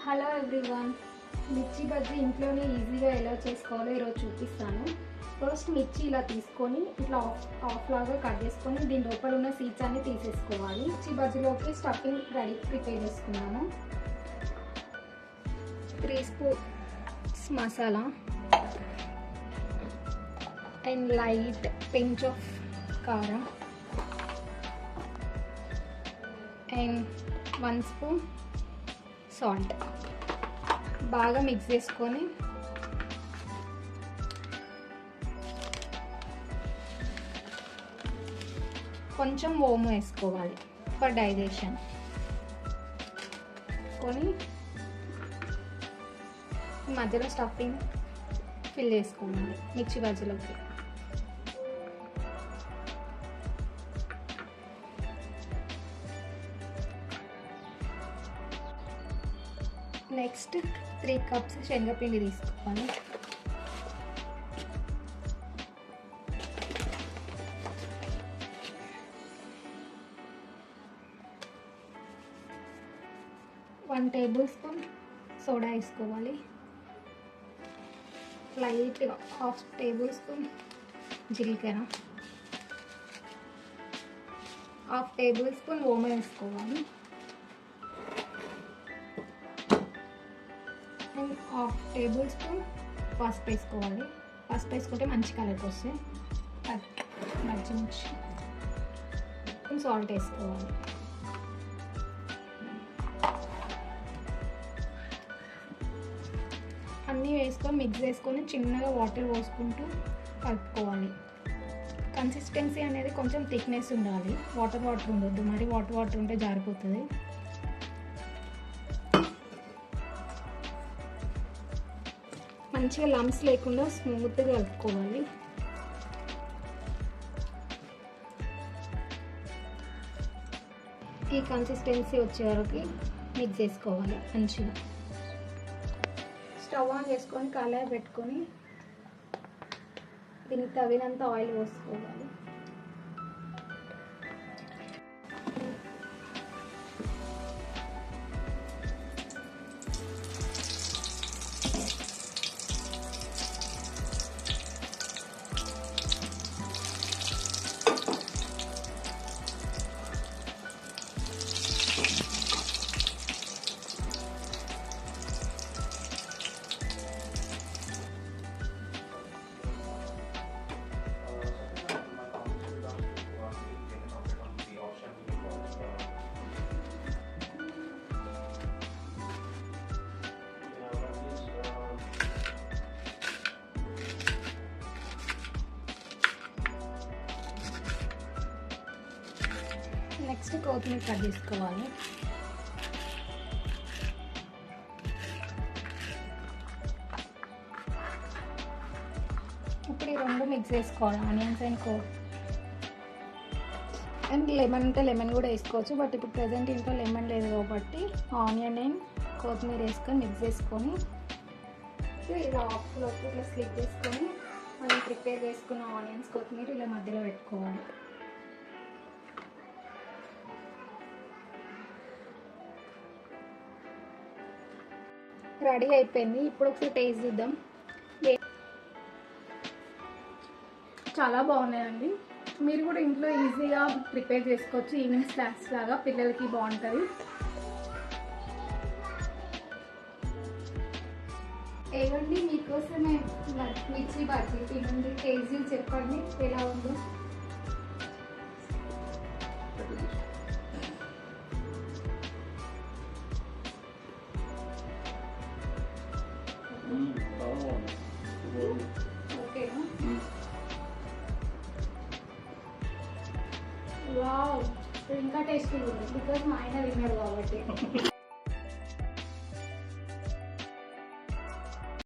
Hello everyone, మిర్చి బజ్జీ ఇంట్లోనే ఈజీగా ఎలా చేసుకోవాలో ఈరోజు చూపిస్తాను. ఫస్ట్ మిర్చి ఇలా తీసుకొని ఇట్లా ఆఫ్ లాగా కట్ చేసుకొని దీని లోపల ఉన్న సీడ్స్ అన్ని తీసేసుకోవాలి. మిర్చి బజ్జీలోకి స్టఫింగ్ ప్రిపేర్ చేసుకున్నాను. 3 spoons masala and light pinch of కారం అండ్ 1 స్పూన్ సాల్ట్ బాగా మిక్స్ చేసుకొని కొంచెం ఓము వేసుకోవాలి ఫర్ డైజెషన్. కొని మధ్యలో స్టఫింగ్ ఫిల్ చేసుకోవాలి మిర్చి బజ్జీలోకి. నెక్స్ట్ 3 కప్స్ శనగపిండి తీసుకోవాలి. వన్ టేబుల్ స్పూన్ సోడా వేసుకోవాలి. లైట్గా 1/2 టేబుల్ స్పూన్ జీలకర్ర, 1/2 టేబుల్ స్పూన్ ఓమ వేసుకోవాలి. అండ్ 1/2 టేబుల్ స్పూన్ పసుపు వేసుకోవాలి. పసుపు వేసుకుంటే మంచి కలర్కి వస్తాయి. పచ్చిమిర్చి, సాల్ట్ వేసుకోవాలి. అన్నీ వేసుకొని మిక్స్ చేసుకొని చిన్నగా వాటర్ పోసుకుంటూ కలుపుకోవాలి. కన్సిస్టెన్సీ అనేది కొంచెం థిక్నెస్ ఉండాలి, వాటర్ ఉండొద్దు. మరి వాటర్ ఉంటే జారిపోతుంది. మంచిగా లంప్స్ లేకుండా స్మూత్గా కలుపుకోవాలి. ఈ కన్సిస్టెన్సీ వచ్చే వరకు మిక్స్ చేసుకోవాలి మంచిగా. స్టవ్ ఆన్ చేసుకొని కళాయి పెట్టుకొని దీనికి తగినంత ఆయిల్ పోసుకోవాలి. నెక్స్ట్ కొత్తిమీర కట్ చేసుకోవాలి. ఇప్పుడు ఈ రెండు మిక్స్ చేసుకోవాలి, ఆనియన్స్ అండ్ లెమన్ ఉంటే లెమన్ కూడా వేసుకోవచ్చు. బట్ ఇప్పుడు ప్రజెంట్ ఇంట్లో లెమన్ లేదు కాబట్టి ఆనియన్ అండ్ కొత్తిమీర వేసుకొని మిక్స్ చేసుకొని ఇలా ఆఫ్లోకి ఇట్లా స్లిప్ చేసుకొని మనం ప్రిపేర్ చేసుకున్న ఆనియన్స్ కొత్తిమీర ఇలా మధ్యలో పెట్టుకోవాలి. రెడీ అయిపోయింది. ఇప్పుడు ఒకసారి టేస్ట్ చూద్దాం. చాలా బాగున్నాయండి. మీరు కూడా ఇంట్లో ఈజీగా ప్రిపేర్ చేసుకోవచ్చు. ఈవినింగ్ స్నాక్స్ లాగా పిల్లలకి బాగుంటుంది. ఏవండి మీకోసమే మిర్చి బజ్జీ తినండి, టేస్ట్ చెప్పండి ఎలా ఉందో. ఓకేనా? వావ్, ఇంకా టేస్టీ ఉంది బికాజ్ మా ఆయన విన్నాడు కాబట్టి.